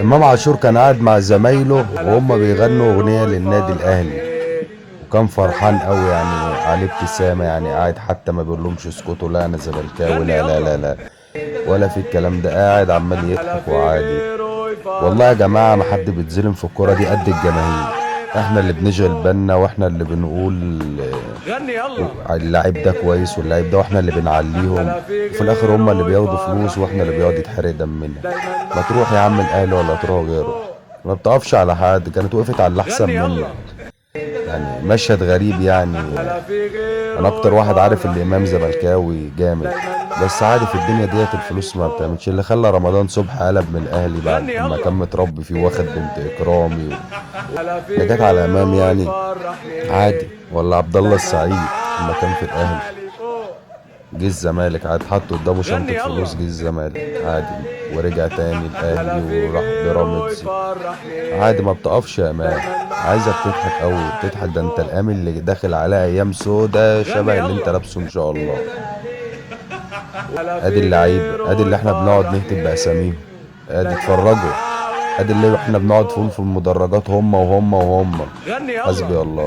امام عاشور كان قاعد مع زمايله وهم بيغنوا اغنيه للنادي الاهلي، وكان فرحان قوي يعني، عليه ابتسامه يعني، قاعد حتى ما بيقولهمش اسكتوا لا انا زملكاوي غني لا لا يلا. لا لا، ولا في الكلام ده، قاعد عمال على يضحك في وعادي. غيره والله يا يفرحني. جماعه ما حد بيتظلم في الكوره دي قد الجماهير. احنا اللي العالي بنشغل فوق. بالنا، واحنا اللي بنقول غني يلا. اللاعب ده كويس واللاعب ده، واحنا اللي بنعليهم، ولا في وفي الاخر هم اللي غيره بياخدوا فلوس واحنا اللي بيقعد يفرحني. يتحرق دمنا. دايما ما تروح يا عم معايا الاهلي ولا تروح العالي غيره، فوق. ما بتقفش على حد، كانت وقفت على اللي احسن غني يلا. منك. يعني مشهد غريب يعني. ولا في انا غيره اكتر واحد عارف اللي امام يفرحني. زملكاوي جامد، دايما بس عادي في الدنيا معايا ديت العالي الفلوس ما فوق. بتعملش. اللي خلى رمضان صبحي قلب من الاهلي بعد غني ما كان يلا. متربي فيه واخد بنت اكرامي ولا ده في جت على امام غيره يعني. يفرحني. عادي. ولا عبد الله دايما السعيد لما كان في معايا الاهلي، العالي فوق. جه الزمالك عاد، حط قدامه غني شنطة يلا. فلوس، جه الزمالك عادي، ورجع تاني ولا الاهلي في وراح غيره بيراميدز. عادي، يفرحني. ما بتقفش يا امام. دايما عايزك تضحك معايا قوي، بتضحك، العالي ده انت فوق. الامل اللي داخل على ايام سودا غني شبه اللي انت يلا. لابسه ان شاء الله. ولا ادي في اللعيب، ادي غيره اللي احنا بنقعد نهتف يفرحني. باساميهم، ادي دايما اتفرجوا. معايا ادي اللي العالي احنا بنقعد فيهم فوق. في المدرجات، هم وهم وهم. غني يلا. حسبي الله.